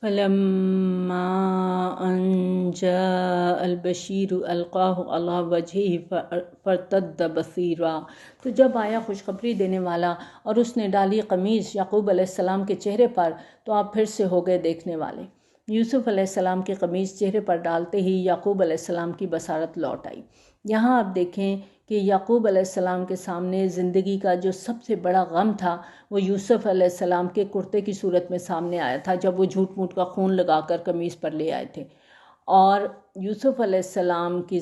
فلما ان جاء البشیر القاہ علی وجہہ فارتد بصیرا، تو جب آیا خوشخبری دینے والا اور اس نے ڈالی قمیص یعقوب علیہ السلام کے چہرے پر تو آپ پھر سے ہو گئے دیکھنے والے۔ یوسف علیہ السلام کی قمیص چہرے پر ڈالتے ہی یعقوب علیہ السلام کی بصارت لوٹ آئی۔ یہاں آپ دیکھیں کہ یعقوب علیہ السلام کے سامنے زندگی کا جو سب سے بڑا غم تھا وہ یوسف علیہ السلام کے کرتے کی صورت میں سامنے آیا تھا، جب وہ جھوٹ موٹ کا خون لگا کر قمیص پر لے آئے تھے۔ اور یوسف علیہ السلام کی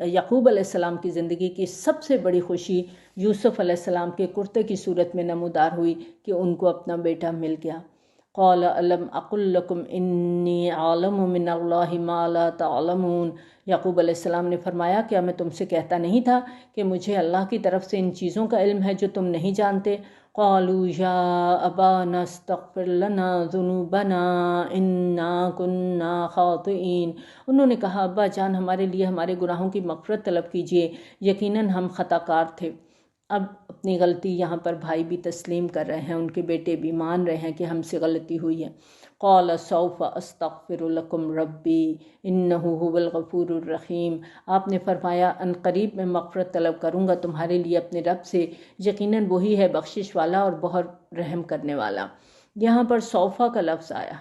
یعقوب علیہ السلام کی زندگی کی سب سے بڑی خوشی یوسف علیہ السلام کے کرتے کی صورت میں نمودار ہوئی کہ ان کو اپنا بیٹا مل گیا۔ قال الم اقل لکم انی عالم من اللہ ما لا تعلمون، یعقوب علیہ السلام نے فرمایا کیا میں تم سے کہتا نہیں تھا کہ مجھے اللہ کی طرف سے ان چیزوں کا علم ہے جو تم نہیں جانتے؟ قالوا یا ابانا استغفر لنا ذنوبنا انا کنا خاطئین، انہوں نے کہا ابا جان ہمارے لیے ہمارے گناہوں کی مغفرت طلب کیجئے، یقیناً ہم خطا کار تھے۔ اب اپنی غلطی یہاں پر بھائی بھی تسلیم کر رہے ہیں، ان کے بیٹے بھی مان رہے ہیں کہ ہم سے غلطی ہوئی ہے۔ قال سوف استغفر لکم ربی انہ هو الغفور الرحیم، آپ نے فرمایا ان قریب میں مغفرت طلب کروں گا تمہارے لیے اپنے رب سے، یقیناً وہی ہے بخشش والا اور بہت رحم کرنے والا۔ یہاں پر سوفا کا لفظ آیا،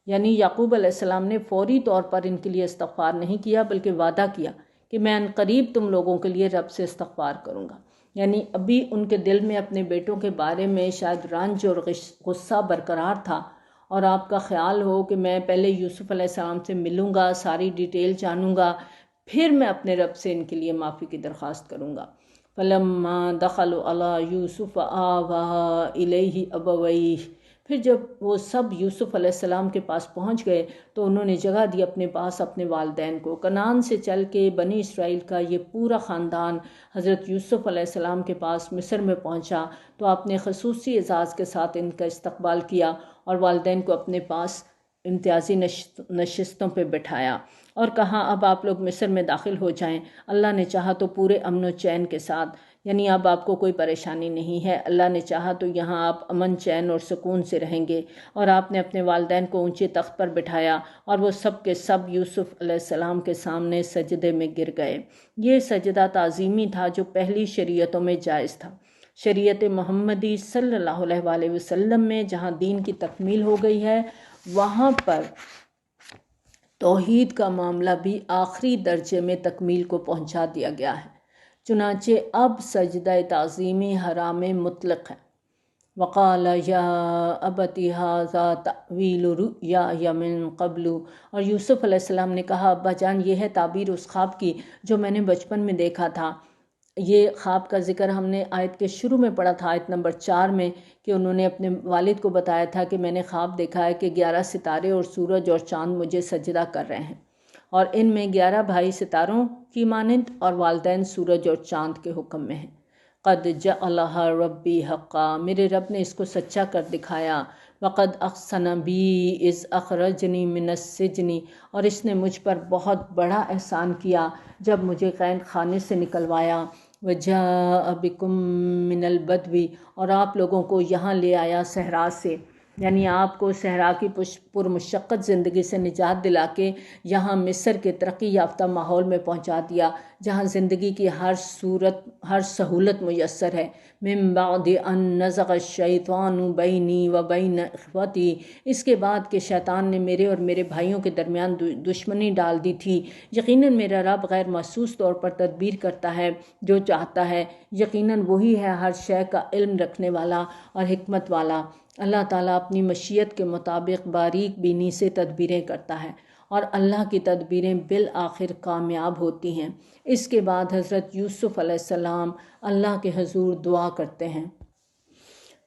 یعنی یعقوب علیہ السلام نے فوری طور پر ان کے لیے استغفار نہیں کیا بلکہ وعدہ کیا کہ میں ان قریب تم لوگوں کے لیے رب سے استغفار کروں گا۔ یعنی ابھی ان کے دل میں اپنے بیٹوں کے بارے میں شاید رنج اور غصہ برقرار تھا، اور آپ کا خیال ہو کہ میں پہلے یوسف علیہ السلام سے ملوں گا، ساری ڈیٹیل جانوں گا، پھر میں اپنے رب سے ان کے لیے معافی کی درخواست کروں گا۔ فلما دخلوا علی یوسف آویٰ الیہ ابویہ، پھر جب وہ سب یوسف علیہ السلام کے پاس پہنچ گئے تو انہوں نے جگہ دی اپنے پاس اپنے والدین کو۔ کنعان سے چل کے بنی اسرائیل کا یہ پورا خاندان حضرت یوسف علیہ السلام کے پاس مصر میں پہنچا تو آپ نے خصوصی اعزاز کے ساتھ ان کا استقبال کیا اور والدین کو اپنے پاس امتیازی نشستوں پہ بٹھایا اور کہا اب آپ لوگ مصر میں داخل ہو جائیں، اللہ نے چاہا تو پورے امن و چین کے ساتھ، یعنی اب آپ کو کوئی پریشانی نہیں ہے، اللہ نے چاہا تو یہاں آپ امن چین اور سکون سے رہیں گے۔ اور آپ نے اپنے والدین کو اونچے تخت پر بٹھایا اور وہ سب کے سب یوسف علیہ السلام کے سامنے سجدے میں گر گئے۔ یہ سجدہ تعظیمی تھا جو پہلی شریعتوں میں جائز تھا۔ شریعت محمدی صلی اللہ علیہ وآلہ وسلم میں جہاں دین کی تکمیل ہو گئی ہے، وہاں پر توحید کا معاملہ بھی آخری درجے میں تکمیل کو پہنچا دیا گیا ہے، چنانچہ اب سجدہ تعظیمی حرام مطلق ہے۔ وقال یا ابت ھذا تأویل رؤیای من قبل، اور یوسف علیہ السلام نے کہا ابا جان یہ ہے تعبیر اس خواب کی جو میں نے بچپن میں دیکھا تھا۔ یہ خواب کا ذکر ہم نے آیت کے شروع میں پڑھا تھا، آیت نمبر 4 میں، کہ انہوں نے اپنے والد کو بتایا تھا کہ میں نے خواب دیکھا ہے کہ 11 ستارے اور سورج اور چاند مجھے سجدہ کر رہے ہیں، اور ان میں 11 بھائی ستاروں کی مانند اور والدین سورج اور چاند کے حکم میں ہیں۔ قد جعلھا ربی حقا، میرے رب نے اس کو سچا کر دکھایا۔ وقد احسن بی اذ اخرجنی من السجن، اور اس نے مجھ پر بہت بڑا احسان کیا جب مجھے قید خانے سے نکلوایا۔ وجاء بکم من البدو، اور آپ لوگوں کو یہاں لے آیا صحرا سے، یعنی آپ کو صحرا کی پرمشقت زندگی سے نجات دلا کے یہاں مصر کے ترقی یافتہ ماحول میں پہنچا دیا جہاں زندگی کی ہر سہولت میسر ہے۔ من بعد ان نزغ الشیطان بینی و بین اخوتی، اس کے بعد کہ شیطان نے میرے اور میرے بھائیوں کے درمیان دشمنی ڈال دی تھی۔ یقیناً میرا رب غیر محسوس طور پر تدبیر کرتا ہے جو چاہتا ہے، یقیناً وہی ہے ہر شے کا علم رکھنے والا اور حکمت والا۔ اللہ تعالیٰ اپنی مشیت کے مطابق باریک بینی سے تدبیریں کرتا ہے اور اللہ کی تدبیریں بالآخر کامیاب ہوتی ہیں۔ اس کے بعد حضرت یوسف علیہ السلام اللہ کے حضور دعا کرتے ہیں،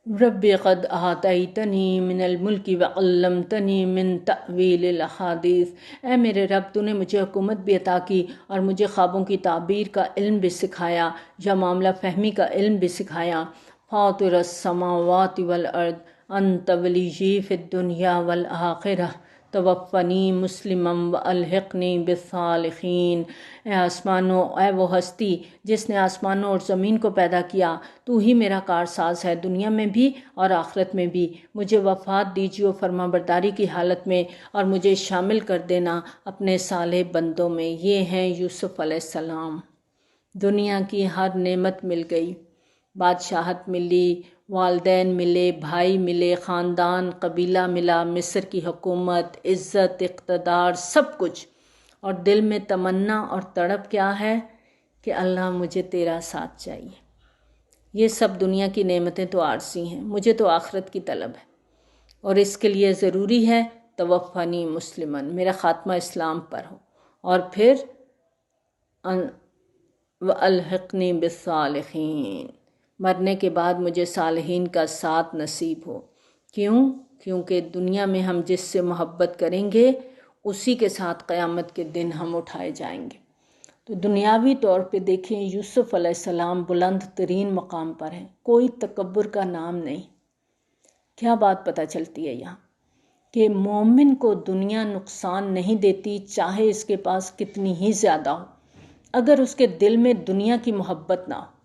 رب قد آتیتنی من الملک وعلمتنی من تأویل الاحادیث، اے میرے رب تو نے مجھے حکومت بھی عطا کی اور مجھے خوابوں کی تعبیر کا علم بھی سکھایا یا معاملہ فہمی کا علم بھی سکھایا۔ فاطر السماوات والارض انت ولی فی الدنیا والآخرہ توفنی مسلمم و الحقنی بالصالحین۔ اے آسمانوں، اے وہ ہستی جس نے آسمانوں اور زمین کو پیدا کیا، تو ہی میرا کارساز ہے دنیا میں بھی اور آخرت میں بھی۔ مجھے وفات دیجیے فرما برداری کی حالت میں، اور مجھے شامل کر دینا اپنے صالح بندوں میں۔ یہ ہیں یوسف علیہ السلام۔ دنیا کی ہر نعمت مل گئی، بادشاہت ملی، والدین ملے، بھائی ملے، خاندان قبیلہ ملا، مصر کی حکومت، عزت، اقتدار، سب کچھ، اور دل میں تمنا اور تڑپ کیا ہے کہ اللہ مجھے تیرا ساتھ چاہیے۔ یہ سب دنیا کی نعمتیں تو عارضی ہیں، مجھے تو آخرت کی طلب ہے، اور اس کے لیے ضروری ہے توفنی مسلمن، میرا خاتمہ اسلام پر ہو، اور پھر وَأَلْحِقْنِي بِالصَّالِحِينَ، مرنے کے بعد مجھے صالحین کا ساتھ نصیب ہو۔ کیوں؟ کیونکہ دنیا میں ہم جس سے محبت کریں گے اسی کے ساتھ قیامت کے دن ہم اٹھائے جائیں گے۔ تو دنیاوی طور پہ دیکھیں یوسف علیہ السلام بلند ترین مقام پر ہیں، کوئی تکبر کا نام نہیں۔ کیا بات پتہ چلتی ہے یہاں؟ کہ مومن کو دنیا نقصان نہیں دیتی، چاہے اس کے پاس کتنی ہی زیادہ ہو، اگر اس کے دل میں دنیا کی محبت نہ ہو۔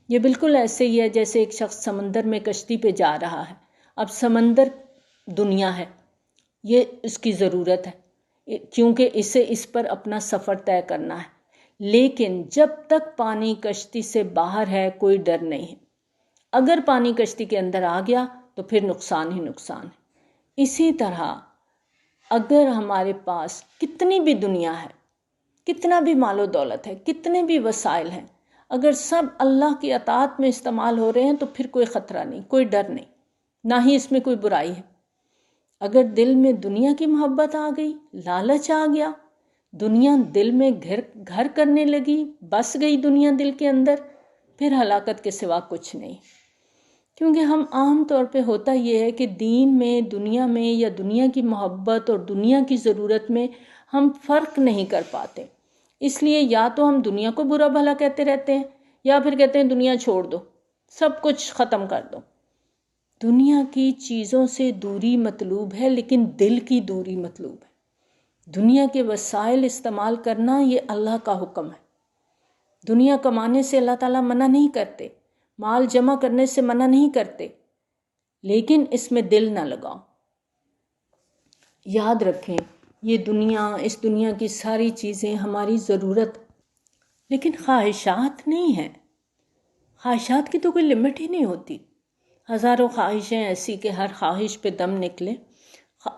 یہ بالکل ایسے ہی ہے جیسے ایک شخص سمندر میں کشتی پہ جا رہا ہے، اب سمندر دنیا ہے، یہ اس کی ضرورت ہے کیونکہ اسے اس پر اپنا سفر طے کرنا ہے، لیکن جب تک پانی کشتی سے باہر ہے کوئی ڈر نہیں ہے، اگر پانی کشتی کے اندر آ گیا تو پھر نقصان ہی نقصان ہے۔ اسی طرح اگر ہمارے پاس کتنی بھی دنیا ہے، کتنا بھی مال و دولت ہے، کتنے بھی وسائل ہیں، اگر سب اللہ کی اطاعت میں استعمال ہو رہے ہیں تو پھر کوئی خطرہ نہیں، کوئی ڈر نہیں، نہ ہی اس میں کوئی برائی ہے۔ اگر دل میں دنیا کی محبت آ گئی، لالچ آ گیا، دنیا دل میں گھر کرنے لگی، بس گئی دنیا دل کے اندر، پھر ہلاکت کے سوا کچھ نہیں۔ کیونکہ ہم عام طور پہ ہوتا یہ ہے کہ دین میں، دنیا میں، یا دنیا کی محبت اور دنیا کی ضرورت میں ہم فرق نہیں کر پاتے، اس لیے یا تو ہم دنیا کو برا بھلا کہتے رہتے ہیں، یا پھر کہتے ہیں دنیا چھوڑ دو، سب کچھ ختم کر دو۔ دنیا کی چیزوں سے دوری مطلوب ہے، لیکن دل کی دوری مطلوب ہے۔ دنیا کے وسائل استعمال کرنا یہ اللہ کا حکم ہے۔ دنیا کمانے سے اللہ تعالیٰ منع نہیں کرتے، مال جمع کرنے سے منع نہیں کرتے، لیکن اس میں دل نہ لگاؤ۔ یاد رکھیں یہ دنیا، اس دنیا کی ساری چیزیں ہماری ضرورت، لیکن خواہشات نہیں ہیں۔ خواہشات کی تو کوئی لمٹ ہی نہیں ہوتی، ہزاروں خواہشیں ایسی کہ ہر خواہش پہ دم نکلے،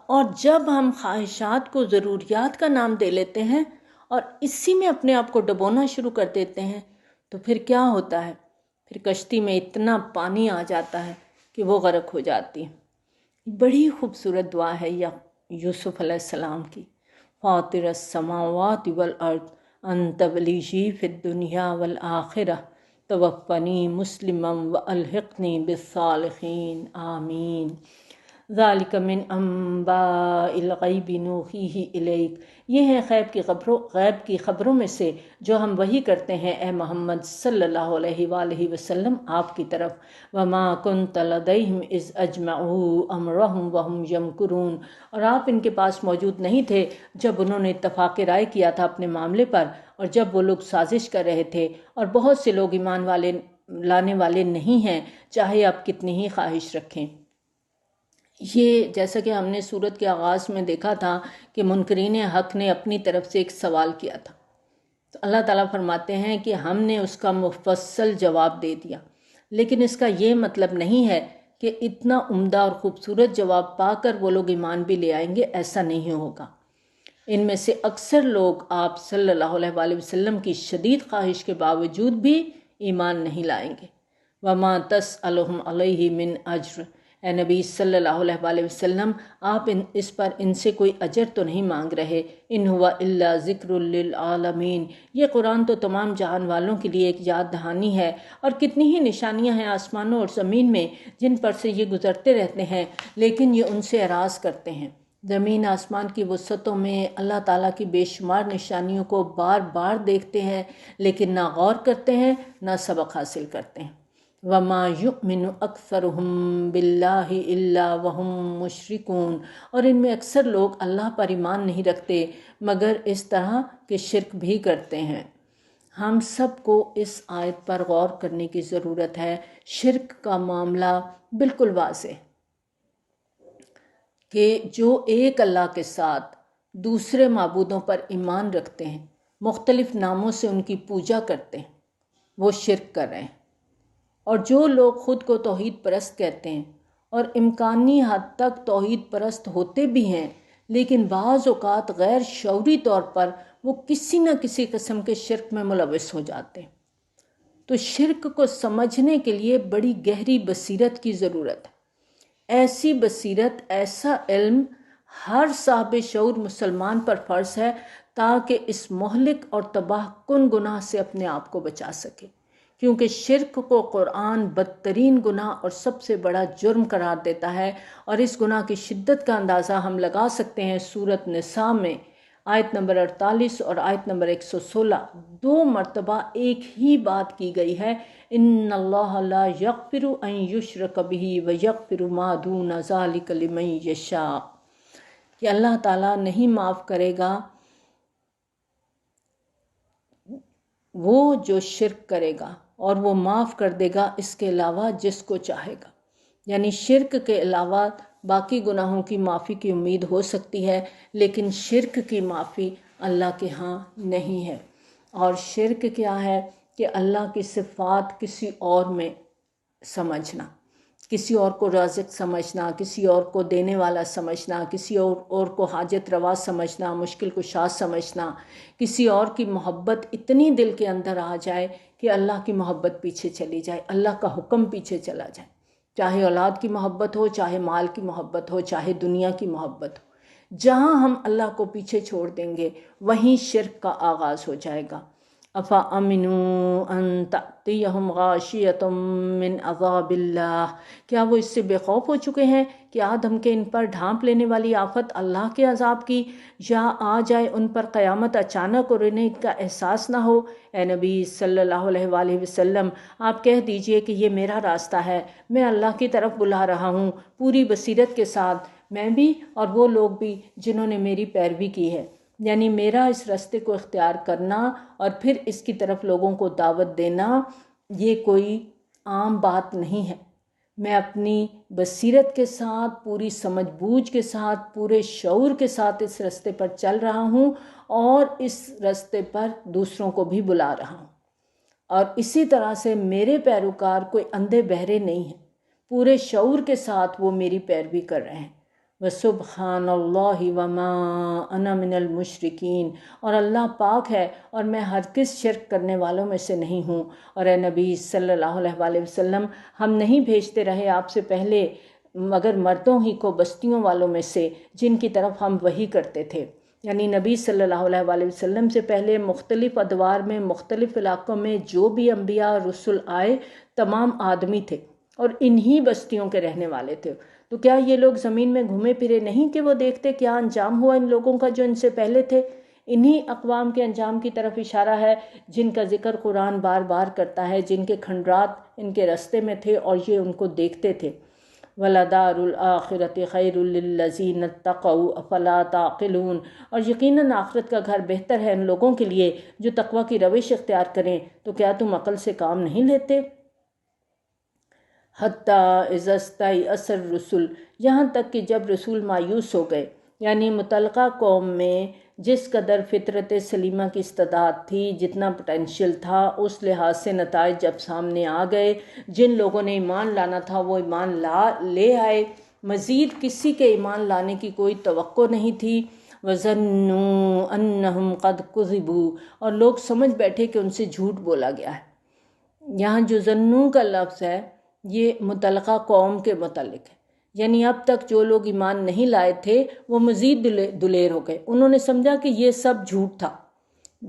اور جب ہم خواہشات کو ضروریات کا نام دے لیتے ہیں اور اسی میں اپنے آپ کو ڈبونا شروع کر دیتے ہیں تو پھر کیا ہوتا ہے؟ پھر کشتی میں اتنا پانی آ جاتا ہے کہ وہ غرق ہو جاتی ہے۔ بڑی خوبصورت دعا ہے یوسف علیہ السلام کی، فاطر السماوات والارض انت ولی فی الدنیا والآخرہ توفنی مسلما والحقنی بالصالحین آمین۔ ذالک من انباء الغیب نوحیہ الیک، یہ ہے غیب کی خبروں میں سے جو ہم وحی کرتے ہیں اے محمد صلی اللہ علیہ وآلہ وسلم آپ کی طرف۔ وما کنت لدیہم اذ اجمعوا امرہم وہم یمکرون، اور آپ ان کے پاس موجود نہیں تھے جب انہوں نے اتفاق رائے کیا تھا اپنے معاملے پر، اور جب وہ لوگ سازش کر رہے تھے، اور بہت سے لوگ ایمان لانے والے نہیں ہیں چاہے آپ کتنی ہی خواہش رکھیں۔ یہ جیسا کہ ہم نے سورت کے آغاز میں دیکھا تھا کہ منکرین حق نے اپنی طرف سے ایک سوال کیا تھا، تو اللہ تعالیٰ فرماتے ہیں کہ ہم نے اس کا مفصل جواب دے دیا، لیکن اس کا یہ مطلب نہیں ہے کہ اتنا عمدہ اور خوبصورت جواب پا کر وہ لوگ ایمان بھی لے آئیں گے، ایسا نہیں ہوگا۔ ان میں سے اکثر لوگ آپ صلی اللہ علیہ وآلہ وسلم کی شدید خواہش کے باوجود بھی ایمان نہیں لائیں گے۔ وما تسألہم علیہ من اجر، اے نبی صلی اللہ علیہ وآلہ وسلم آپ اس پر ان سے کوئی اجر تو نہیں مانگ رہے، ان ہوا الا ذکر للعالمین، یہ قرآن تو تمام جہان والوں کے لیے ایک یاد دہانی ہے، اور کتنی ہی نشانیاں ہیں آسمانوں اور زمین میں جن پر سے یہ گزرتے رہتے ہیں، لیکن یہ ان سے اعراض کرتے ہیں۔ زمین آسمان کی وسعتوں میں اللہ تعالیٰ کی بے شمار نشانیوں کو بار بار دیکھتے ہیں، لیکن نہ غور کرتے ہیں نہ سبق حاصل کرتے ہیں۔ وما یؤمن اکثرهم باللہ الا وهم مشرکون، اور ان میں اکثر لوگ اللہ پر ایمان نہیں رکھتے مگر اس طرح کہ شرک بھی کرتے ہیں۔ ہم سب کو اس آیت پر غور کرنے کی ضرورت ہے۔ شرک کا معاملہ بالکل واضح کہ جو ایک اللہ کے ساتھ دوسرے معبودوں پر ایمان رکھتے ہیں، مختلف ناموں سے ان کی پوجا کرتے ہیں، وہ شرک کر رہے ہیں۔ اور جو لوگ خود کو توحید پرست کہتے ہیں اور امکانی حد تک توحید پرست ہوتے بھی ہیں، لیکن بعض اوقات غیر شعوری طور پر وہ کسی نہ کسی قسم کے شرک میں ملوث ہو جاتے ہیں۔ تو شرک کو سمجھنے کے لیے بڑی گہری بصیرت کی ضرورت ہے۔ ایسی بصیرت، ایسا علم ہر صاحب شعور مسلمان پر فرض ہے تاکہ اس مہلک اور تباہ کن گناہ سے اپنے آپ کو بچا سکے، کیونکہ شرک کو قرآن بدترین گناہ اور سب سے بڑا جرم قرار دیتا ہے، اور اس گناہ کی شدت کا اندازہ ہم لگا سکتے ہیں سورۃ نساء میں آیت نمبر 48 اور آیت نمبر 116 دو مرتبہ ایک ہی بات کی گئی ہے، ان اللہ لا یغفر ان یشرک بہ ویغفر ما دون ذلک لمن یشاء، کہ اللہ تعالیٰ نہیں معاف کرے گا وہ جو شرک کرے گا، اور وہ معاف کر دے گا اس کے علاوہ جس کو چاہے گا۔ یعنی شرک کے علاوہ باقی گناہوں کی معافی کی امید ہو سکتی ہے، لیکن شرک کی معافی اللہ کے ہاں نہیں ہے۔ اور شرک کیا ہے کہ اللہ کی صفات کسی اور میں سمجھنا، کسی اور کو رازق سمجھنا، کسی اور کو دینے والا سمجھنا، کسی اور کو حاجت روا سمجھنا، مشکل کشا سمجھنا، کسی اور کی محبت اتنی دل کے اندر آ جائے کہ اللہ کی محبت پیچھے چلی جائے، اللہ کا حکم پیچھے چلا جائے، چاہے اولاد کی محبت ہو، چاہے مال کی محبت ہو، چاہے دنیا کی محبت ہو۔ جہاں ہم اللہ کو پیچھے چھوڑ دیں گے وہیں شرک کا آغاز ہو جائے گا۔ افامنوا ان تأتیہم غاشیۃ من عذاب اللہ، کیا وہ اس سے بے خوف ہو چکے ہیں کہ آ دھمکے ان پر ڈھانپ لینے والی آفت اللہ کے عذاب کی، یا آ جائے ان پر قیامت اچانک اور انہیں ان کا احساس نہ ہو۔ اے نبی صلی اللہ علیہ وآلہ وسلم، آپ کہہ دیجئے کہ یہ میرا راستہ ہے، میں اللہ کی طرف بلا رہا ہوں پوری بصیرت کے ساتھ، میں بھی اور وہ لوگ بھی جنہوں نے میری پیروی کی ہے۔ یعنی میرا اس راستے کو اختیار کرنا اور پھر اس کی طرف لوگوں کو دعوت دینا یہ کوئی عام بات نہیں ہے۔ میں اپنی بصیرت کے ساتھ، پوری سمجھ بوجھ کے ساتھ، پورے شعور کے ساتھ اس راستے پر چل رہا ہوں اور اس راستے پر دوسروں کو بھی بلا رہا ہوں۔ اور اسی طرح سے میرے پیروکار کوئی اندھے بہرے نہیں ہیں، پورے شعور کے ساتھ وہ میری پیروی کر رہے ہیں۔ وَسُبْحَانَ اللَّهِ وَمَا أَنَا مِنَ الْمُشْرِكِينَ، اور اللہ پاک ہے اور میں ہرگز شرک کرنے والوں میں سے نہیں ہوں۔ اور اے نبی صلی اللہ علیہ وآلہ وسلم، ہم نہیں بھیجتے رہے آپ سے پہلے مگر مردوں ہی کو بستیوں والوں میں سے جن کی طرف ہم وحی کرتے تھے۔ یعنی نبی صلی اللہ علیہ وآلہ وسلم سے پہلے مختلف ادوار میں، مختلف علاقوں میں جو بھی انبیاء اور رسول آئے تمام آدمی تھے اور انہی بستیوں کے رہنے والے تھے۔ تو کیا یہ لوگ زمین میں گھومے پھرے نہیں کہ وہ دیکھتے کیا انجام ہوا ان لوگوں کا جو ان سے پہلے تھے؟ انہی اقوام کے انجام کی طرف اشارہ ہے جن کا ذکر قرآن بار بار کرتا ہے، جن کے کھنڈرات ان کے راستے میں تھے اور یہ ان کو دیکھتے تھے۔ وَلَدَارُ الْآخِرَةِ خَيْرٌ لِّلَّذِينَ اتَّقَوْا أَفَلَا تَعْقِلُونَ، اور یقیناً آخرت کا گھر بہتر ہے ان لوگوں کے لیے جو تقویٰ کی روش اختیار کریں، تو کیا تم عقل سے کام نہیں لیتے؟ حتیٰ اذا استیأس الرسل، یہاں تک کہ جب رسول مایوس ہو گئے، یعنی متعلقہ قوم میں جس قدر فطرت سلیمہ کی استعداد تھی، جتنا پوٹینشیل تھا، اس لحاظ سے نتائج جب سامنے آ گئے، جن لوگوں نے ایمان لانا تھا وہ ایمان لے آئے، مزید کسی کے ایمان لانے کی کوئی توقع نہیں تھی۔ وَظَنُّوا أَنَّهُمْ قَدْ كُذِبُوا، اور لوگ سمجھ بیٹھے کہ ان سے جھوٹ بولا گیا ہے۔ یہاں جو ظنّوا کا لفظ ہے یہ متعلقہ قوم کے متعلق ہے، یعنی اب تک جو لوگ ایمان نہیں لائے تھے وہ مزید دلیر ہو گئے، انہوں نے سمجھا کہ یہ سب جھوٹ تھا،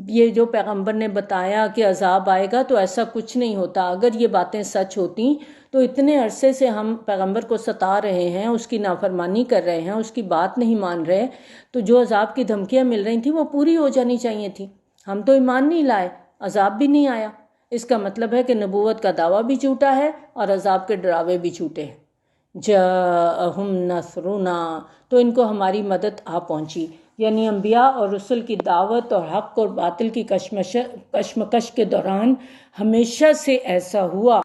یہ جو پیغمبر نے بتایا کہ عذاب آئے گا تو ایسا کچھ نہیں ہوتا، اگر یہ باتیں سچ ہوتی تو اتنے عرصے سے ہم پیغمبر کو ستا رہے ہیں، اس کی نافرمانی کر رہے ہیں، اس کی بات نہیں مان رہے، تو جو عذاب کی دھمکیاں مل رہی تھیں وہ پوری ہو جانی چاہیے تھی۔ ہم تو ایمان نہیں لائے، عذاب بھی نہیں آیا، اس کا مطلب ہے کہ نبوت کا دعویٰ بھی جھوٹا ہے اور عذاب کے ڈراوے بھی جھوٹے ہیں۔ جاءہم نصرنا، تو ان کو ہماری مدد آ پہنچی، یعنی انبیاء اور رسل کی دعوت اور حق اور باطل کی کشمکش کے دوران ہمیشہ سے ایسا ہوا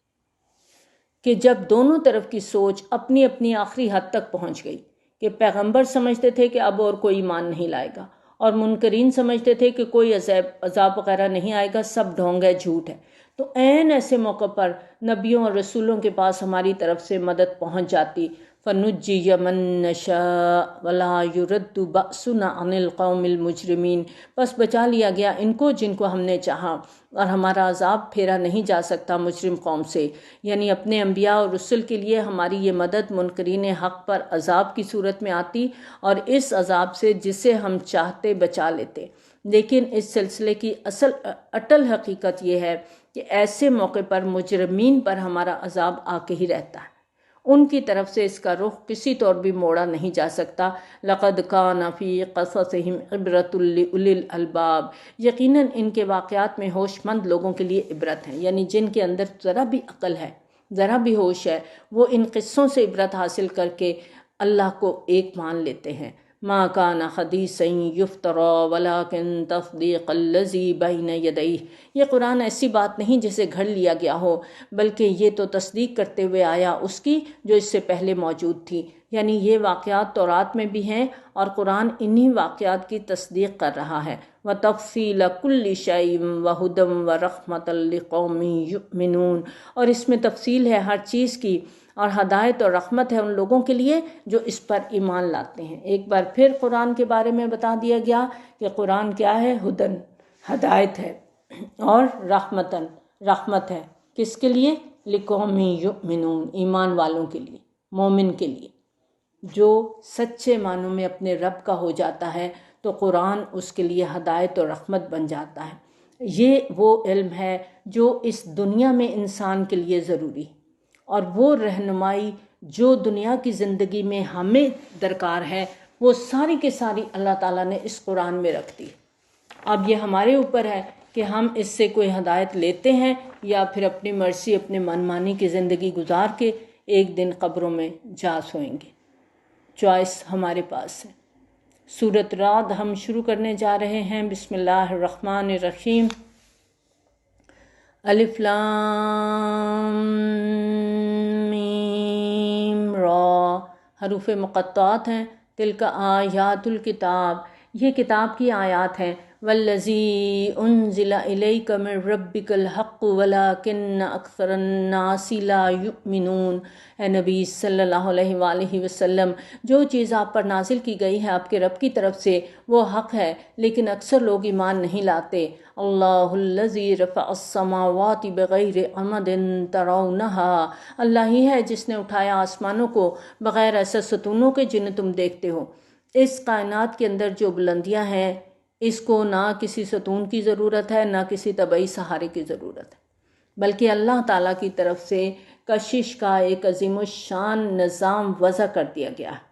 کہ جب دونوں طرف کی سوچ اپنی اپنی آخری حد تک پہنچ گئی کہ پیغمبر سمجھتے تھے کہ اب اور کوئی ایمان نہیں لائے گا، اور منکرین سمجھتے تھے کہ کوئی عذاب وغیرہ نہیں آئے گا، سب ڈھونگ ہے، جھوٹ ہے، تو عین ایسے موقع پر نبیوں اور رسولوں کے پاس ہماری طرف سے مدد پہنچ جاتی۔ فَنُجِّيَ مَن نَّشَاءُ وَلَا يُرَدُّ بَأْسُنَا عَنِ الْقَوْمِ الْمُجْرِمِينَ، بس بچا لیا گیا ان کو جن کو ہم نے چاہا، اور ہمارا عذاب پھیرا نہیں جا سکتا مجرم قوم سے۔ یعنی اپنے انبیاء اور رسل کے لیے ہماری یہ مدد منکرین حق پر عذاب کی صورت میں آتی، اور اس عذاب سے جسے ہم چاہتے بچا لیتے۔ لیکن اس سلسلے کی اٹل حقیقت یہ ہے کہ ایسے موقع پر مجرمین پر ہمارا عذاب آ کے ہی رہتا ہے، ان کی طرف سے اس کا رخ کسی طور بھی موڑا نہیں جا سکتا۔ لَقَدْ كَانَ فِي قَصَصِهِمْ عِبْرَةٌ لِأُولِي الْأَلْبَابِ، یقیناً ان کے واقعات میں ہوش مند لوگوں کے لیے عبرت ہے، یعنی جن کے اندر ذرا بھی عقل ہے، ذرا بھی ہوش ہے، وہ ان قصوں سے عبرت حاصل کر کے اللہ کو ایک مان لیتے ہیں۔ مَا كَانَ حَدِيثًا يُفْتَرَىٰ وَلَٰكِن تَصْدِيقَ الَّذِي بَيْنَ يَدَيْهِ، یہ قرآن ایسی بات نہیں جسے گھڑ لیا گیا ہو، بلکہ یہ تو تصدیق کرتے ہوئے آیا اس کی جو اس سے پہلے موجود تھی، یعنی یہ واقعات تورات میں بھی ہیں اور قرآن انہی واقعات کی تصدیق کر رہا ہے۔ وَتَفْصِيلَ كُلِّ شَيْءٍ وَهُدًى وَرَحْمَةً لِقَوْمٍ يُؤْمِنُونَ، اور اس میں تفصیل ہے ہر چیز کی، اور ہدایت اور رحمت ہے ان لوگوں کے لیے جو اس پر ایمان لاتے ہیں۔ ایک بار پھر قرآن کے بارے میں بتا دیا گیا کہ قرآن کیا ہے؟ ہدن، ہدایت ہے، اور رحمتن، رحمت ہے، کس کے لیے؟ لقوم یؤمنون، ایمان والوں کے لیے، مومن کے لیے، جو سچے معنوں میں اپنے رب کا ہو جاتا ہے تو قرآن اس کے لیے ہدایت اور رحمت بن جاتا ہے۔ یہ وہ علم ہے جو اس دنیا میں انسان کے لیے ضروری، اور وہ رہنمائی جو دنیا کی زندگی میں ہمیں درکار ہے، وہ ساری کی ساری اللہ تعالیٰ نے اس قرآن میں رکھ دی۔ اب یہ ہمارے اوپر ہے کہ ہم اس سے کوئی ہدایت لیتے ہیں یا پھر اپنی مرضی، اپنے من مانی کی زندگی گزار کے ایک دن قبروں میں جا سوئیں گے۔ چوائس ہمارے پاس ہے۔ سورۃ رعد ہم شروع کرنے جا رہے ہیں۔ بسم اللہ الرحمن الرحیم۔ الف لام میم را، حروف مقطعات ہیں۔ تلک آیات الکتاب، یہ کتاب کی آیات ہیں۔ والذی انزل الیک من ربک الحق ولکن اکثر الناس لا یؤمنون، اے نبی صلی اللہ علیہ وآلہ وسلم، جو چیز آپ پر نازل کی گئی ہے آپ کے رب کی طرف سے وہ حق ہے، لیکن اکثر لوگ ایمان نہیں لاتے۔ اللہ الذی رفع السماوات بغیر عمد ترونہا، اللہ ہی ہے جس نے اٹھایا آسمانوں کو بغیر ایسے ستونوں کے جنہیں تم دیکھتے ہو۔ اس کائنات کے اندر جو بلندیاں ہیں اس کو نہ کسی ستون کی ضرورت ہے، نہ کسی طبعی سہارے کی ضرورت ہے، بلکہ اللہ تعالیٰ کی طرف سے کشش کا ایک عظیم الشان نظام وضع کر دیا گیا ہے،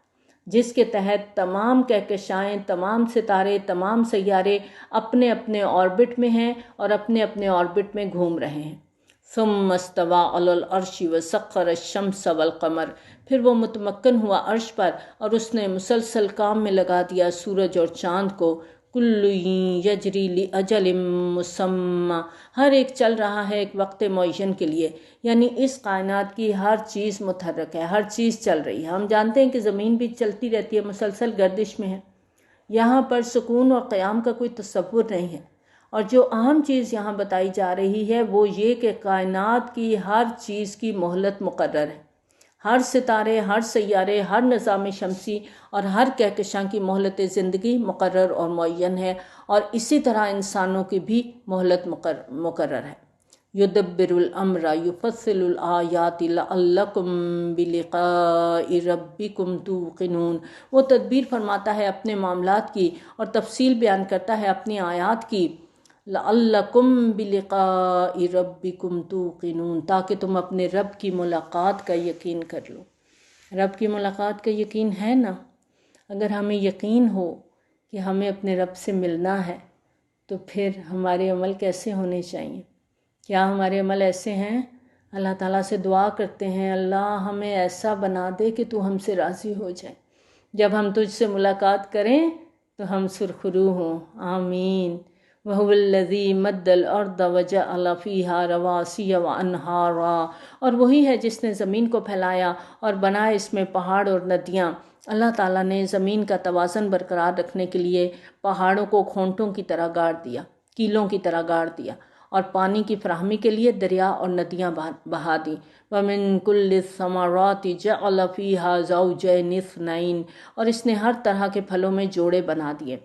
جس کے تحت تمام کہکشائیں، تمام ستارے، تمام سیارے اپنے اپنے آربٹ میں ہیں اور اپنے اپنے آربٹ میں گھوم رہے ہیں۔ ثم استوى علی العرش وسخر الشمس والقمر، پھر وہ متمکن ہوا عرش پر اور اس نے مسلسل کام میں لگا دیا سورج اور چاند کو۔ کل یجری لاجل مسمى، ہر ایک چل رہا ہے ایک وقت معین کے لیے، یعنی اس کائنات کی ہر چیز متحرک ہے، ہر چیز چل رہی ہے۔ ہم جانتے ہیں کہ زمین بھی چلتی رہتی ہے، مسلسل گردش میں ہے، یہاں پر سکون اور قیام کا کوئی تصور نہیں ہے۔ اور جو اہم چیز یہاں بتائی جا رہی ہے وہ یہ کہ کائنات کی ہر چیز کی مہلت مقرر ہے، ہر ستارے، ہر سیارے، ہر نظام شمسی اور ہر کہکشاں کی مہلت زندگی مقرر اور معین ہے، اور اسی طرح انسانوں کی بھی مہلت مقرر ہے۔ یدبر الامر یفصل الآیات لعلکم بلقاء ربکم توقنون، وہ تدبیر فرماتا ہے اپنے معاملات کی اور تفصیل بیان کرتا ہے اپنی آیات کی، لعلکم بلقاء ربکم توقنون، تاکہ تم اپنے رب کی ملاقات کا یقین کر لو۔ رب کی ملاقات کا یقین ہے نا؟ اگر ہمیں یقین ہو کہ ہمیں اپنے رب سے ملنا ہے تو پھر ہمارے عمل کیسے ہونے چاہیے؟ کیا ہمارے عمل ایسے ہیں؟ اللہ تعالیٰ سے دعا کرتے ہیں اللہ ہمیں ایسا بنا دے کہ تو ہم سے راضی ہو جائے، جب ہم تجھ سے ملاقات کریں تو ہم سرخرو ہوں۔ آمین۔ وَهُوَ الَّذِي مَدَّ الْأَرْضَ وَجَعَلَ فِيهَا رَوَاسِيَ وَأَنْهَارًا، اور وہی ہے جس نے زمین کو پھیلایا اور بنائے اس میں پہاڑ اور ندیاں۔ اللہ تعالیٰ نے زمین کا توازن برقرار رکھنے کے لیے پہاڑوں کو کھونٹوں کی طرح گاڑ دیا، کیلوں کی طرح گاڑ دیا، اور پانی کی فراہمی کے لیے دریا اور ندیاں بہا دیں۔ وَمِن كُلِّ الثَّمَرَاتِ جَعَلَ فِيهَا زَوْجَيْنِ اثْنَيْنِ، اور اس نے ہر طرح کے پھلوں میں جوڑے بنا دیے۔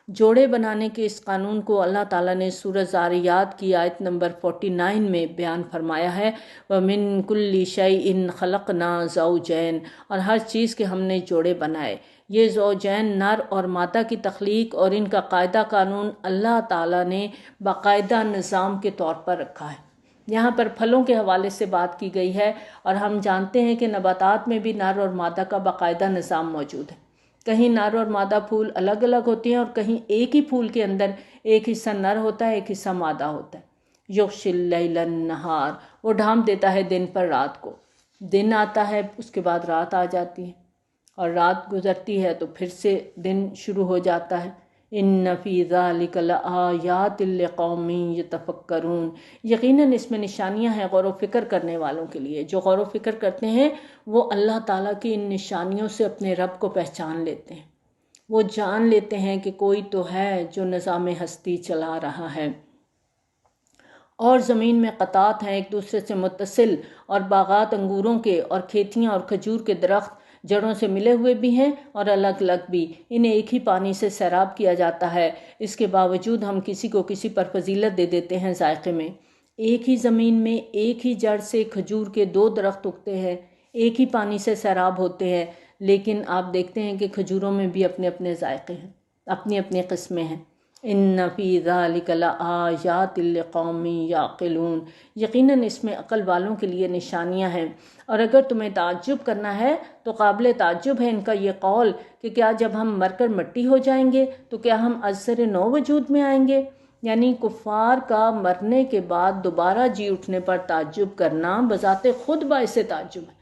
جوڑے بنانے کے اس قانون کو اللہ تعالیٰ نے سورہ ذاریات کی آیت نمبر 49 میں بیان فرمایا ہے، وَمِن كُلِّ شَيْءٍ خَلَقْنَا زَوْجَيْنِ، اور ہر چیز کے ہم نے جوڑے بنائے۔ یہ زوجین نر اور مادہ کی تخلیق اور ان کا قاعدہ قانون اللہ تعالیٰ نے باقاعدہ نظام کے طور پر رکھا ہے۔ یہاں پر پھلوں کے حوالے سے بات کی گئی ہے، اور ہم جانتے ہیں کہ نباتات میں بھی نر اور مادہ کا باقاعدہ نظام موجود ہے۔ کہیں نر اور مادہ پھول الگ الگ ہوتے ہیں، اور کہیں ایک ہی پھول کے اندر ایک حصہ نر ہوتا ہے، ایک حصہ مادہ ہوتا ہے۔ یغشی اللیل النہار، وہ ڈھانپ دیتا ہے دن پر رات کو۔ دن آتا ہے، اس کے بعد رات آ جاتی ہے، اور رات گزرتی ہے تو پھر سے دن شروع ہو جاتا ہے۔ ان فی ذلک لآیات لقوم یتفکرون، یقیناً اس میں نشانیاں ہیں غور و فکر کرنے والوں کے لیے۔ جو غور و فکر کرتے ہیں وہ اللہ تعالیٰ کی ان نشانیوں سے اپنے رب کو پہچان لیتے ہیں، وہ جان لیتے ہیں کہ کوئی تو ہے جو نظام ہستی چلا رہا ہے۔ اور زمین میں قطعات ہیں ایک دوسرے سے متصل، اور باغات انگوروں کے اور کھیتیاں اور کھجور کے درخت جڑوں سے ملے ہوئے بھی ہیں اور الگ الگ بھی، انہیں ایک ہی پانی سے سیراب کیا جاتا ہے۔ اس کے باوجود ہم کسی کو کسی پر فضیلت دے دیتے ہیں ذائقے میں۔ ایک ہی زمین میں ایک ہی جڑ سے کھجور کے 2 درخت اگتے ہیں، ایک ہی پانی سے سیراب ہوتے ہیں، لیکن آپ دیکھتے ہیں کہ کھجوروں میں بھی اپنے اپنے ذائقے ہیں، اپنی اپنی قسمیں ہیں۔ ان فی ذلک لآیات لقوم یعقلون، یقیناً اس میں عقل والوں کے لیے نشانیاں ہیں۔ اور اگر تمہیں تعجب کرنا ہے تو قابل تعجب ہے ان کا یہ قول کہ کیا جب ہم مر کر مٹی ہو جائیں گے تو کیا ہم ازسر نو وجود میں آئیں گے؟ یعنی کفار کا مرنے کے بعد دوبارہ جی اٹھنے پر تعجب کرنا بذات خود باعث تعجب ہے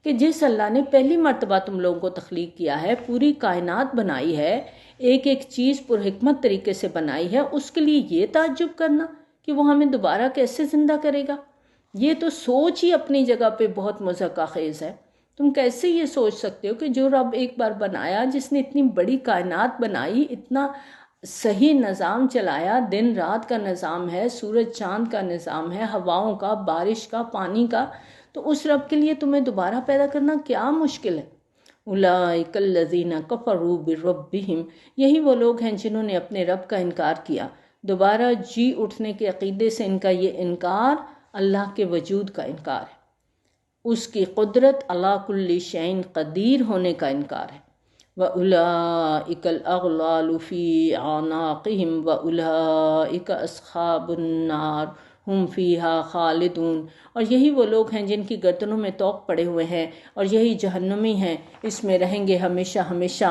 کہ جس اللہ نے پہلی مرتبہ تم لوگوں کو تخلیق کیا ہے، پوری کائنات بنائی ہے، ایک ایک چیز پر حکمت طریقے سے بنائی ہے، اس کے لیے یہ تعجب کرنا کہ وہ ہمیں دوبارہ کیسے زندہ کرے گا، یہ تو سوچ ہی اپنی جگہ پہ بہت مضحکہ خیز ہے۔ تم کیسے یہ سوچ سکتے ہو کہ جو رب ایک بار بنایا، جس نے اتنی بڑی کائنات بنائی، اتنا صحیح نظام چلایا، دن رات کا نظام ہے، سورج چاند کا نظام ہے، ہواؤں کا، بارش کا، پانی کا، تو اس رب کے لیے تمہیں دوبارہ پیدا کرنا کیا مشکل ہے؟ اولئک الذین کفروا بربہم، یہی وہ لوگ ہیں جنہوں نے اپنے رب کا انکار کیا۔ دوبارہ جی اٹھنے کے عقیدے سے ان کا یہ انکار اللہ کے وجود کا انکار ہے، اس کی قدرت علی کل شیء قدیر ہونے کا انکار ہے۔ وَأُولَئِكَ الْأَغْلَالُ فِي أَعْنَاقِهِمْ وَأُولَئِكَ أَصْحَابُ النَّارِ ہم فیہا خالدون، اور یہی وہ لوگ ہیں جن کی گردنوں میں طوق پڑے ہوئے ہیں، اور یہی جہنمی ہیں، اس میں رہیں گے ہمیشہ ہمیشہ۔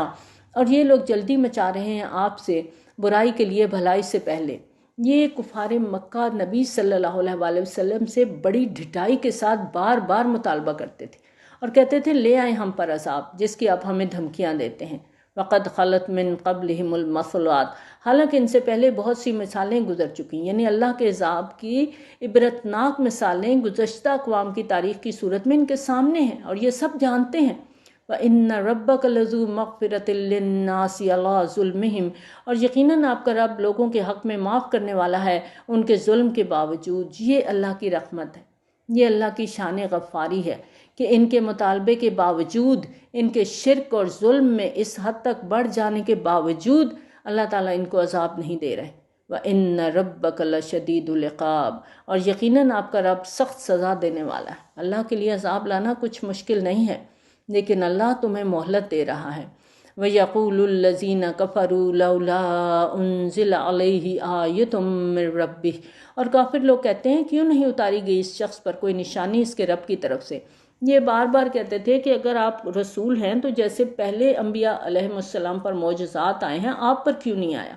اور یہ لوگ جلدی مچا رہے ہیں آپ سے برائی کے لیے بھلائی سے پہلے۔ یہ کفار مکہ نبی صلی اللہ علیہ وآلہ وسلم سے بڑی ڈھٹائی کے ساتھ بار بار مطالبہ کرتے تھے اور کہتے تھے لے آئیں ہم پر عذاب، جس کی آپ ہمیں دھمکیاں دیتے ہیں۔ وَقَدْ خَلَتْ مِن قَبْلِهِمُ الْمَثُلَاتُ، حالانکہ ان سے پہلے بہت سی مثالیں گزر چکی، یعنی اللہ کے عذاب کی عبرتناک مثالیں گزشتہ اقوام کی تاریخ کی صورت میں ان کے سامنے ہیں، اور یہ سب جانتے ہیں۔ وَإِنَّ رَبَّكَ لَذُو مَغْفِرَةٍ لِلنَّاسِ عَلَىٰ ظُلْمِهِمْ، اور یقیناً آپ کا رب لوگوں کے حق میں معاف کرنے والا ہے ان کے ظلم کے باوجود۔ یہ اللہ کی رحمت ہے، یہ اللہ کی شان غفاری ہے کہ ان کے مطالبے کے باوجود، ان کے شرک اور ظلم میں اس حد تک بڑھ جانے کے باوجود اللہ تعالیٰ ان کو عذاب نہیں دے رہے۔ وَإِنَّ رَبَّكَ لَشَدِيدُ الْعِقَابِ، اور یقیناً آپ کا رب سخت سزا دینے والا ہے۔ اللہ کے لیے عذاب لانا کچھ مشکل نہیں ہے، لیکن اللہ تمہیں مہلت دے رہا ہے۔ وَيَقُولُ الَّذِينَ كَفَرُوا لَوْلَا أُنزِلَ عَلَيْهِ آيَةٌ مِّن رَّبِّهِ، اور کافر لوگ کہتے ہیں کیوں نہیں اتاری گئی اس شخص پر کوئی نشانی اس کے رب کی طرف سے۔ یہ بار بار کہتے تھے کہ اگر آپ رسول ہیں تو جیسے پہلے انبیاء علیہ السلام پر معجزات آئے ہیں آپ پر کیوں نہیں آیا؟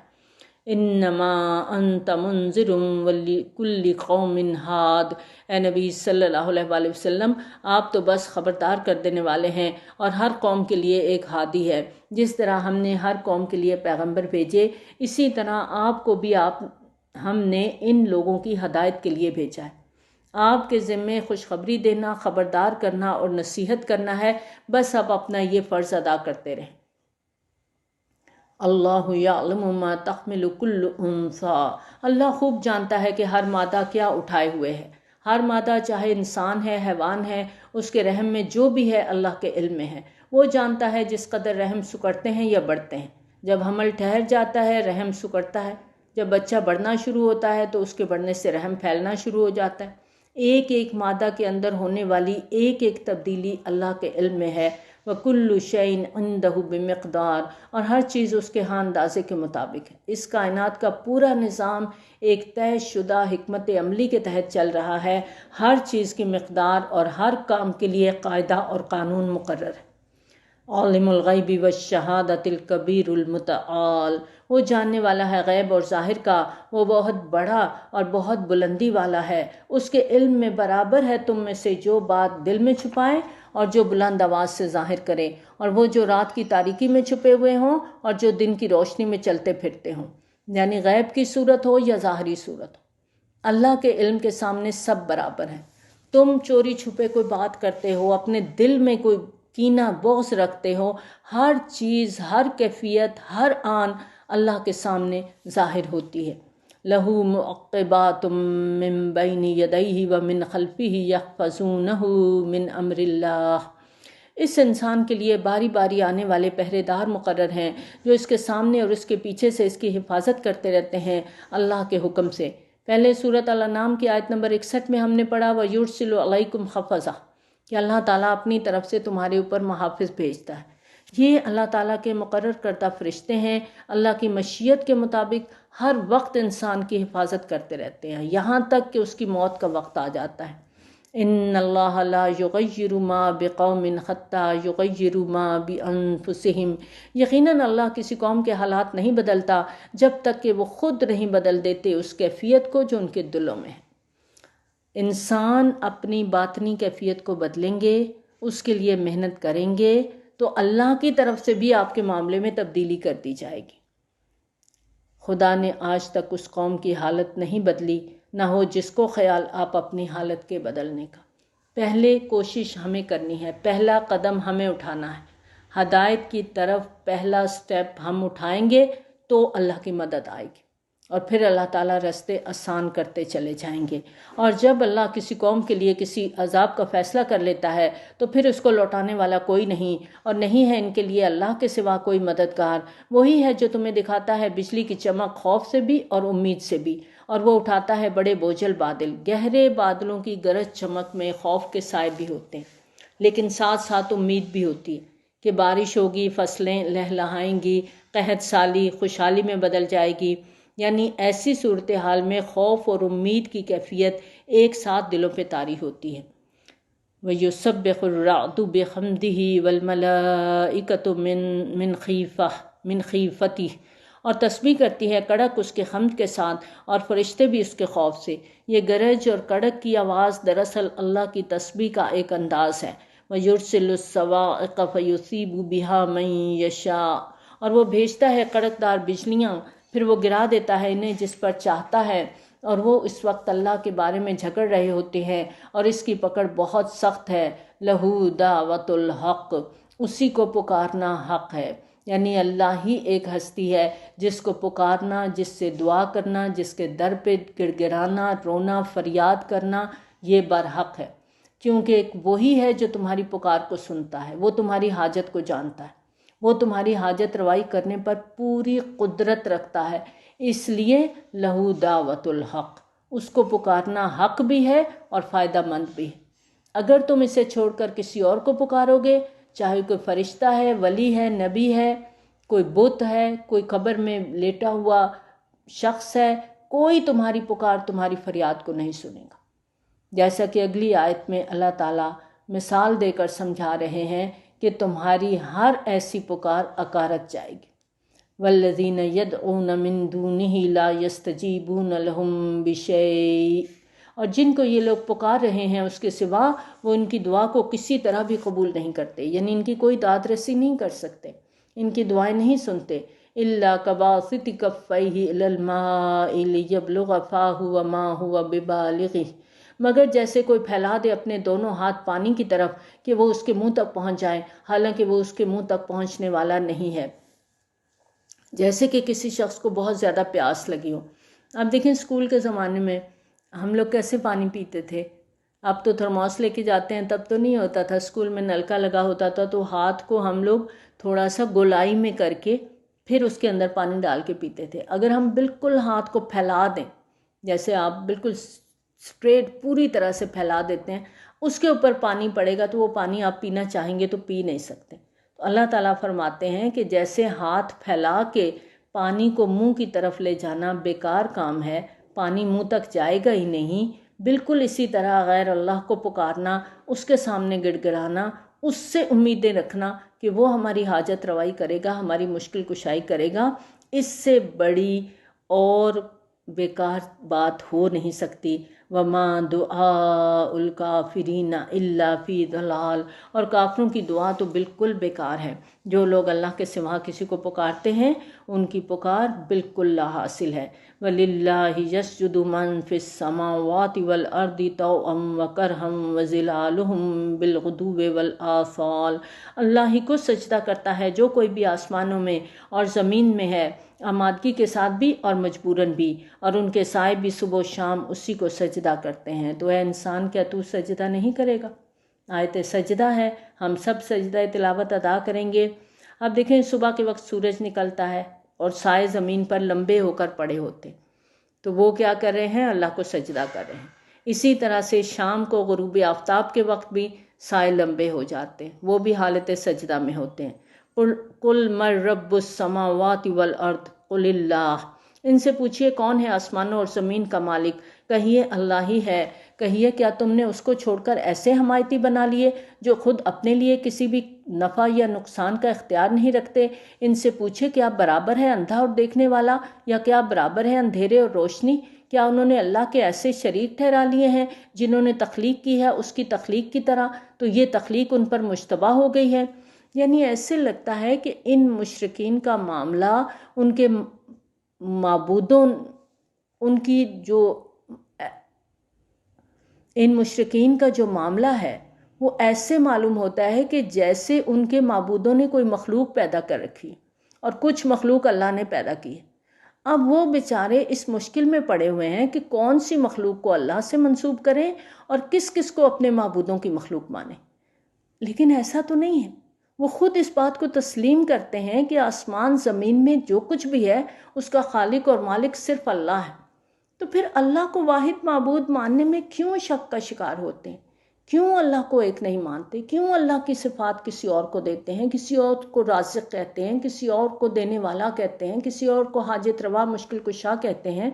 انما انت منذر ولکل قوم ہاد، اے نبی صلی اللہ علیہ وآلہ وسلم آپ تو بس خبردار کر دینے والے ہیں اور ہر قوم کے لیے ایک ہادی ہے۔ جس طرح ہم نے ہر قوم کے لیے پیغمبر بھیجے، اسی طرح آپ کو بھی ہم نے ان لوگوں کی ہدایت کے لیے بھیجا ہے۔ آپ کے ذمے خوشخبری دینا، خبردار کرنا اور نصیحت کرنا ہے، بس آپ اپنا یہ فرض ادا کرتے رہیں۔ اللہ یعلم ما تحمل کل انثی، اللہ خوب جانتا ہے کہ ہر مادہ کیا اٹھائے ہوئے ہے۔ ہر مادہ چاہے انسان ہے، حیوان ہے، اس کے رحم میں جو بھی ہے اللہ کے علم میں ہے۔ وہ جانتا ہے جس قدر رحم سکڑتے ہیں یا بڑھتے ہیں۔ جب حمل ٹھہر جاتا ہے رحم سکڑتا ہے، جب بچہ بڑھنا شروع ہوتا ہے تو اس کے بڑھنے سے رحم پھیلنا شروع ہو جاتا ہے۔ ایک ایک مادہ کے اندر ہونے والی ایک ایک تبدیلی اللہ کے علم میں ہے۔ وَكُلُّ شَيْءٍ عِندَهُ بِمِقْدَارٍ، اور ہر چیز اس کے ہاں اندازے کے مطابق ہے۔ اس کائنات کا پورا نظام ایک طے شدہ حکمت عملی کے تحت چل رہا ہے۔ ہر چیز کی مقدار اور ہر کام کے لیے قاعدہ اور قانون مقرر ہے۔ عالم الغیب والشہادۃ الکبیر المتعال، وہ جاننے والا ہے غیب اور ظاہر کا، وہ بہت بڑا اور بہت بلندی والا ہے۔ اس کے علم میں برابر ہے تم میں سے جو بات دل میں چھپائیں اور جو بلند آواز سے ظاہر کریں، اور وہ جو رات کی تاریکی میں چھپے ہوئے ہوں اور جو دن کی روشنی میں چلتے پھرتے ہوں، یعنی غیب کی صورت ہو یا ظاہری صورت ہو، اللہ کے علم کے سامنے سب برابر ہیں۔ تم چوری چھپے کوئی بات کرتے ہو، اپنے دل میں کوئی کینہ بغض رکھتے ہو، ہر چیز، ہر کیفیت، ہر آن اللہ کے سامنے ظاہر ہوتی ہے۔ لَهُ مُعَقِّبَاتٌ مِّن بَيْنِ يَدَيْهِ وَمِن خَلْفِهِ يَحْفَظُونَهُ مِنْ أَمْرِ اللَّهِ، اس انسان کے لیے باری باری آنے والے پہرے دار مقرر ہیں جو اس کے سامنے اور اس کے پیچھے سے اس کی حفاظت کرتے رہتے ہیں اللہ کے حکم سے۔ پہلے سورۃ الانعام کی آیت نمبر 61 میں ہم نے پڑھا وَيُرْسِلُ عَلَيْكُمْ حَفَظَةً، کہ اللہ تعالیٰ اپنی طرف سے تمہارے اوپر محافظ بھیجتا ہے۔ یہ اللہ تعالیٰ کے مقرر کردہ فرشتے ہیں، اللہ کی مشیت کے مطابق ہر وقت انسان کی حفاظت کرتے رہتے ہیں یہاں تک کہ اس کی موت کا وقت آ جاتا ہے۔ ان اللہ لا یغیر ما بقوم حتی یغیروا ما بانفسہم، یقیناً اللہ کسی قوم کے حالات نہیں بدلتا جب تک کہ وہ خود نہیں بدل دیتے اس کیفیت کو جو ان کے دلوں میں ہے۔ انسان اپنی باطنی کیفیت کو بدلیں گے، اس کے لیے محنت کریں گے تو اللہ کی طرف سے بھی آپ کے معاملے میں تبدیلی کر دی جائے گی۔ خدا نے آج تک اس قوم کی حالت نہیں بدلی، نہ ہو جس کو خیال آپ اپنی حالت کے بدلنے کا۔ پہلے کوشش ہمیں کرنی ہے، پہلا قدم ہمیں اٹھانا ہے۔ ہدایت کی طرف پہلا سٹیپ ہم اٹھائیں گے تو اللہ کی مدد آئے گی، اور پھر اللہ تعالیٰ راستے آسان کرتے چلے جائیں گے۔ اور جب اللہ کسی قوم کے لیے کسی عذاب کا فیصلہ کر لیتا ہے تو پھر اس کو لوٹانے والا کوئی نہیں، اور نہیں ہے ان کے لیے اللہ کے سوا کوئی مددگار۔ وہی ہے جو تمہیں دکھاتا ہے بجلی کی چمک خوف سے بھی اور امید سے بھی، اور وہ اٹھاتا ہے بڑے بوجھل بادل۔ گہرے بادلوں کی گرج چمک میں خوف کے سائے بھی ہوتے ہیں، لیکن ساتھ ساتھ امید بھی ہوتی ہے کہ بارش ہوگی، فصلیں لہلہائیں گی، قحط سالی خوشحالی میں بدل جائے گی۔ یعنی ایسی صورتحال میں خوف اور امید کی کیفیت ایک ساتھ دلوں پہ طاری ہوتی ہے۔ وَيُسَبِّحُ الرَّعْدُ بِحَمْدِهِ وَالْمَلَائِكَةُ مِنْ خِیفَتِهِ، اور تسبیح کرتی ہے کڑک اس کے حمد کے ساتھ اور فرشتے بھی اس کے خوف سے۔ یہ گرج اور کڑک کی آواز دراصل اللہ کی تسبیح کا ایک انداز ہے۔ وَيُرْسِلُ الصَّوَاعِقَ فَيُصِيبُ بِهَا مَن يَشَاءُ، اور وہ بھیجتا ہے کڑکدار بجلیاں، پھر وہ گرا دیتا ہے انہیں جس پر چاہتا ہے، اور وہ اس وقت اللہ کے بارے میں جھگڑ رہے ہوتے ہیں اور اس کی پکڑ بہت سخت ہے۔ لہو دعوت الحق، اسی کو پکارنا حق ہے، یعنی اللہ ہی ایک ہستی ہے جس کو پکارنا، جس سے دعا کرنا، جس کے در پہ گڑ گڑانا، رونا، فریاد کرنا، یہ برحق ہے، کیونکہ وہی ہے جو تمہاری پکار کو سنتا ہے، وہ تمہاری حاجت کو جانتا ہے، وہ تمہاری حاجت روائی کرنے پر پوری قدرت رکھتا ہے۔ اس لیے لہو دعوت الحق، اس کو پکارنا حق بھی ہے اور فائدہ مند بھی ہے۔ اگر تم اسے چھوڑ کر کسی اور کو پکارو گے، چاہے کوئی فرشتہ ہے، ولی ہے، نبی ہے، کوئی بت ہے، کوئی قبر میں لیٹا ہوا شخص ہے، کوئی تمہاری پکار، تمہاری فریاد کو نہیں سنے گا۔ جیسا کہ اگلی آیت میں اللہ تعالیٰ مثال دے کر سمجھا رہے ہیں کہ تمہاری ہر ایسی پکار اکارت جائے گی۔ والذین یدعون من دونہ لا یستجیبون لہم بشیء، اور جن کو یہ لوگ پکار رہے ہیں اس کے سوا، وہ ان کی دعا کو کسی طرح بھی قبول نہیں کرتے، یعنی ان کی کوئی داد رسی نہیں کر سکتے، ان کی دعائیں نہیں سنتے۔ الا کباسط کفیہ الی الماء لیبلغ فاہ وما هو ببالغہ، مگر جیسے کوئی پھیلا دے اپنے دونوں ہاتھ پانی کی طرف کہ وہ اس کے منہ تک پہنچ جائیں، حالانکہ وہ اس کے منہ تک پہنچنے والا نہیں ہے، جیسے کہ کسی شخص کو بہت زیادہ پیاس لگی ہو۔ اب دیکھیں اسکول کے زمانے میں ہم لوگ کیسے پانی پیتے تھے، اب تو تھرماس لے کے جاتے ہیں، تب تو نہیں ہوتا تھا، اسکول میں نلکا لگا ہوتا تھا تو ہاتھ کو ہم لوگ تھوڑا سا گولائی میں کر کے پھر اس کے اندر پانی ڈال کے پیتے تھے۔ اگر ہم بالکل ہاتھ کو پھیلا دیں، جیسے آپ بالکل اسٹریٹ پوری طرح سے پھیلا دیتے ہیں، اس کے اوپر پانی پڑے گا تو وہ پانی آپ پینا چاہیں گے تو پی نہیں سکتے۔ تو اللہ تعالیٰ فرماتے ہیں کہ جیسے ہاتھ پھیلا کے پانی کو منہ کی طرف لے جانا بیکار کام ہے، پانی منہ تک جائے گا ہی نہیں، بالکل اسی طرح غیر اللہ کو پکارنا، اس کے سامنے گڑ گڑانا، اس سے امیدیں رکھنا کہ وہ ہماری حاجت روائی کرے گا، ہماری مشکل کشائی کرے گا، اس سے بڑی اور بیکار بات ہو نہیں سکتی۔ وما دعاء الکافرین الا فی ضلال، اور کافروں کی دعا تو بالکل بیکار ہے۔ جو لوگ اللہ کے سوا کسی کو پکارتے ہیں ان کی پکار بالکل لا حاصل ہے۔ وَلِلَّهِ يَسْجُدُ مَن فِي السَّمَاوَاتِ وَالْأَرْضِ طَوْعًا وَكَرْهًا وَظِلَالُهُم بِالْغُدُوِّ وَالْآصَالِ، اللہ ہی کو سجدہ کرتا ہے جو کوئی بھی آسمانوں میں اور زمین میں ہے، آمادگی کے ساتھ بھی اور مجبوراً بھی، اور ان کے سائے بھی صبح و شام اسی کو سجدہ کرتے ہیں۔ تو اے انسان، کیا تو سجدہ نہیں کرے گا؟ آیت سجدہ ہے، ہم سب سجدہ تلاوت ادا کریں گے۔ اب دیکھیں صبح کے وقت سورج نکلتا ہے اور سائے زمین پر لمبے ہو کر پڑے ہوتے، تو وہ کیا کر رہے ہیں؟ اللہ کو سجدہ کر رہے ہیں۔ اسی طرح سے شام کو غروب آفتاب کے وقت بھی سائے لمبے ہو جاتے ہیں، وہ بھی حالت سجدہ میں ہوتے ہیں۔ قل من رب السماوات والارض قل اللہ، ان سے پوچھئے کون ہے آسمانوں اور زمین کا مالک، کہیے اللہ ہی ہے۔ کہیے کیا تم نے اس کو چھوڑ کر ایسے حمایتی بنا لیے جو خود اپنے لیے کسی بھی نفع یا نقصان کا اختیار نہیں رکھتے؟ ان سے پوچھے کیا برابر ہے اندھا اور دیکھنے والا، یا کیا برابر ہے اندھیرے اور روشنی؟ کیا انہوں نے اللہ کے ایسے شریک ٹھہرا لیے ہیں جنہوں نے تخلیق کی ہے اس کی تخلیق کی طرح، تو یہ تخلیق ان پر مشتبہ ہو گئی ہے۔ یعنی ایسے لگتا ہے کہ ان مشرکین کا معاملہ، ان کے معبودوں، ان کی جو ان مشرکین کا جو معاملہ ہے وہ ایسے معلوم ہوتا ہے کہ جیسے ان کے معبودوں نے کوئی مخلوق پیدا کر رکھی اور کچھ مخلوق اللہ نے پیدا کی ہے۔ اب وہ بیچارے اس مشکل میں پڑے ہوئے ہیں کہ کون سی مخلوق کو اللہ سے منسوب کریں اور کس کس کو اپنے معبودوں کی مخلوق مانیں۔ لیکن ایسا تو نہیں ہے، وہ خود اس بات کو تسلیم کرتے ہیں کہ آسمان زمین میں جو کچھ بھی ہے اس کا خالق اور مالک صرف اللہ ہے۔ تو پھر اللہ کو واحد معبود ماننے میں کیوں شک کا شکار ہوتے ہیں؟ کیوں اللہ کو ایک نہیں مانتے؟ کیوں اللہ کی صفات کسی اور کو دیتے ہیں، کسی اور کو رازق کہتے ہیں، کسی اور کو دینے والا کہتے ہیں، کسی اور کو حاجت روا مشکل کشا کہتے ہیں؟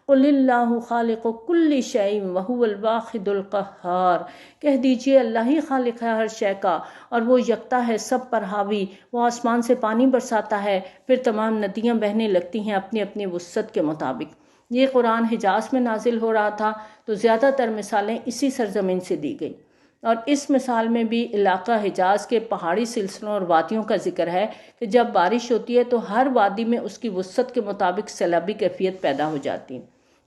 قل اللہ خالق کل شیء وہو الواحد القہار، کہہ دیجئے اللہ ہی خالق ہے ہر شے کا اور وہ یکتا ہے سب پر حاوی۔ وہ آسمان سے پانی برساتا ہے، پھر تمام ندیاں بہنے لگتی ہیں اپنی اپنی وسعت کے مطابق۔ یہ قرآن حجاز میں نازل ہو رہا تھا تو زیادہ تر مثالیں اسی سرزمین سے دی گئی، اور اس مثال میں بھی علاقہ حجاز کے پہاڑی سلسلوں اور وادیوں کا ذکر ہے کہ جب بارش ہوتی ہے تو ہر وادی میں اس کی وسعت کے مطابق سیلابی کیفیت پیدا ہو جاتی ہے۔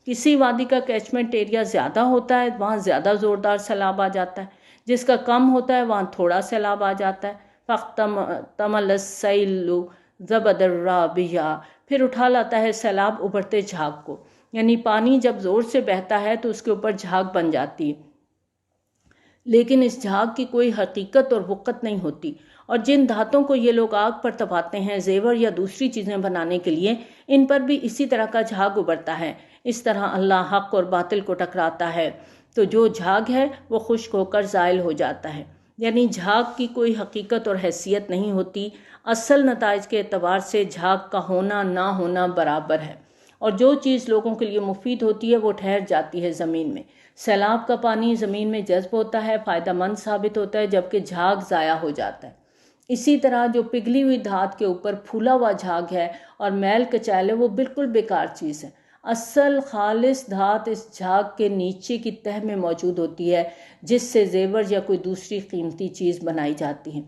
کسی وادی کا کیچمنٹ ایریا زیادہ ہوتا ہے وہاں زیادہ زوردار سیلاب آ جاتا ہے، جس کا کم ہوتا ہے وہاں تھوڑا سیلاب آ جاتا ہے۔ فَاخْتَمَلَ السَّيْلُ زَبَدَ الرَّابِيَةَ، پھر اٹھا لاتا ہے سیلاب ابھرتے جھاگ کو، یعنی پانی جب زور سے بہتا ہے تو اس کے اوپر جھاگ بن جاتی ہے، لیکن اس جھاگ کی کوئی حقیقت اور وقت نہیں ہوتی۔ اور جن دھاتوں کو یہ لوگ آگ پر تپاتے ہیں زیور یا دوسری چیزیں بنانے کے لیے، ان پر بھی اسی طرح کا جھاگ ابھرتا ہے۔ اس طرح اللہ حق اور باطل کو ٹکراتا ہے تو جو جھاگ ہے وہ خشک ہو کر زائل ہو جاتا ہے، یعنی جھاگ کی کوئی حقیقت اور حیثیت نہیں ہوتی۔ اصل نتائج کے اعتبار سے جھاگ کا ہونا نہ ہونا برابر ہے، اور جو چیز لوگوں کے لیے مفید ہوتی ہے وہ ٹھہر جاتی ہے زمین میں۔ سیلاب کا پانی زمین میں جذب ہوتا ہے، فائدہ مند ثابت ہوتا ہے، جبکہ جھاگ ضائع ہو جاتا ہے۔ اسی طرح جو پگھلی ہوئی دھات کے اوپر پھولا ہوا جھاگ ہے اور میل کچیل ہے، وہ بالکل بیکار چیز ہے۔ اصل خالص دھات اس جھاگ کے نیچے کی تہہ میں موجود ہوتی ہے، جس سے زیور یا کوئی دوسری قیمتی چیز بنائی جاتی ہے۔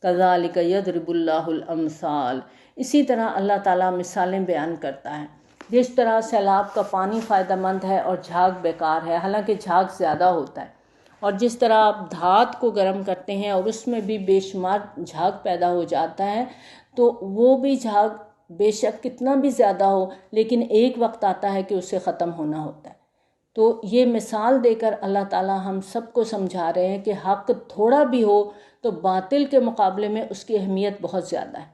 کذالک یضرب اللہ الامثال، اسی طرح اللہ تعالیٰ مثالیں بیان کرتا ہے۔ جس طرح سیلاب کا پانی فائدہ مند ہے اور جھاگ بیکار ہے، حالانکہ جھاگ زیادہ ہوتا ہے، اور جس طرح آپ دھات کو گرم کرتے ہیں اور اس میں بھی بے شمار جھاگ پیدا ہو جاتا ہے، تو وہ بھی جھاگ بے شک کتنا بھی زیادہ ہو، لیکن ایک وقت آتا ہے کہ اسے ختم ہونا ہوتا ہے۔ تو یہ مثال دے کر اللہ تعالیٰ ہم سب کو سمجھا رہے ہیں کہ حق تھوڑا بھی ہو تو باطل کے مقابلے میں اس کی اہمیت بہت زیادہ ہے۔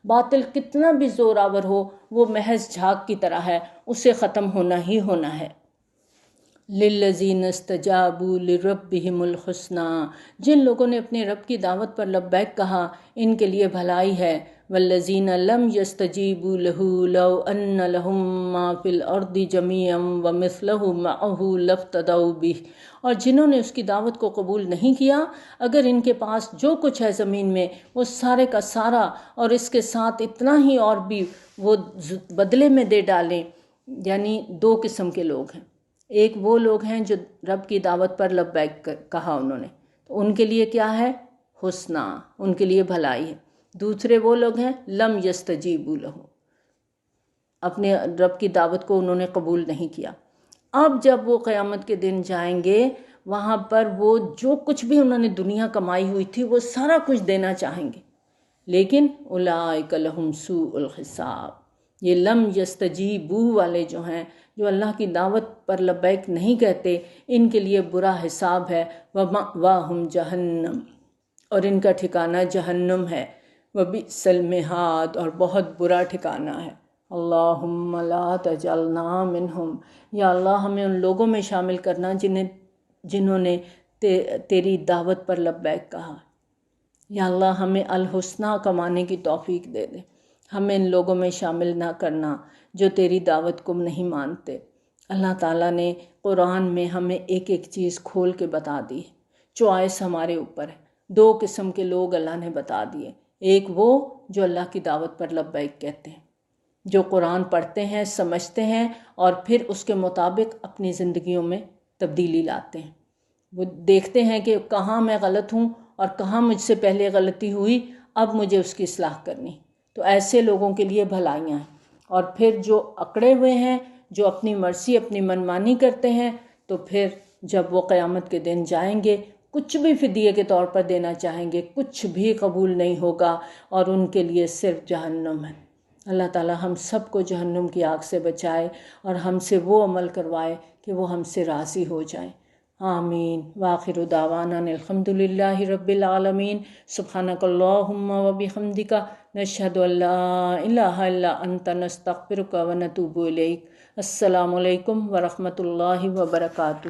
باطل کتنا بھی زور آور ہو، وہ محض جھاگ کی طرح ہے، اسے ختم ہونا ہی ہونا ہے۔ للذین استجابوا لربہم الحسنی، جن لوگوں نے اپنے رب کی دعوت پر لبیک کہا ان کے لیے بھلائی ہے۔ والذین لم یستجیبوا لہ لو ان لہم ما فی الارض جمیعا ومثلہ معہ لافتدوا بہ، اور جنہوں نے اس کی دعوت کو قبول نہیں کیا، اگر ان کے پاس جو کچھ ہے زمین میں وہ سارے کا سارا اور اس کے ساتھ اتنا ہی اور بھی وہ بدلے میں دے ڈالیں۔ یعنی دو قسم کے لوگ ہیں، ایک وہ لوگ ہیں جو رب کی دعوت پر لبیک کہا انہوں نے، تو ان کے لیے کیا ہے؟ حسنہ، ان کے لیے بھلائی ہے۔ دوسرے وہ لوگ ہیں لم یستجیبوا لہ، اپنے رب کی دعوت کو انہوں نے قبول نہیں کیا۔ اب جب وہ قیامت کے دن جائیں گے، وہاں پر وہ جو کچھ بھی انہوں نے دنیا کمائی ہوئی تھی وہ سارا کچھ دینا چاہیں گے، لیکن اولئک لہم سوء الحساب، یہ لم یستجیبوا والے جو ہیں، جو اللہ کی دعوت پر لبیک نہیں کہتے، ان کے لیے برا حساب ہے۔ وَمَأْوَاهُمْ جَهَنَّمْ، اور ان کا ٹھکانہ جہنم ہے۔ وَبِئْسَ الْمِہَادُ، اور بہت برا ٹھکانہ ہے۔ اللہم لا تجعلنا منہم، یا اللہ ہمیں ان لوگوں میں شامل کرنا جنہوں نے تیری دعوت پر لبیک کہا۔ یا اللہ ہمیں الحسنہ کمانے کی توفیق دے دے، ہمیں ان لوگوں میں شامل نہ کرنا جو تیری دعوت کو نہیں مانتے۔ اللہ تعالیٰ نے قرآن میں ہمیں ایک ایک چیز کھول کے بتا دی ہے، چوائس ہمارے اوپر ہے۔ دو قسم کے لوگ اللہ نے بتا دیے، ایک وہ جو اللہ کی دعوت پر لبیک کہتے ہیں، جو قرآن پڑھتے ہیں، سمجھتے ہیں اور پھر اس کے مطابق اپنی زندگیوں میں تبدیلی لاتے ہیں۔ وہ دیکھتے ہیں کہ کہاں میں غلط ہوں اور کہاں مجھ سے پہلے غلطی ہوئی، اب مجھے اس کی اصلاح کرنی، تو ایسے لوگوں کے لیے بھلائیاں ہیں۔ اور پھر جو اکڑے ہوئے ہیں، جو اپنی مرضی اپنی منمانی کرتے ہیں، تو پھر جب وہ قیامت کے دن جائیں گے، کچھ بھی فدیے کے طور پر دینا چاہیں گے، کچھ بھی قبول نہیں ہوگا، اور ان کے لیے صرف جہنم ہے۔ اللہ تعالیٰ ہم سب کو جہنم کی آگ سے بچائے اور ہم سے وہ عمل کروائے کہ وہ ہم سے راضی ہو جائیں۔ آمین۔ وآخر دعوانا الحمدللہ رب العالمین۔ سبحانک اللہم وبحمدک، نشہد ان لا الہ الا انت، نستغفرک ونتوب الیک۔ السلام علیکم ورحمۃ اللہ وبرکاتہ۔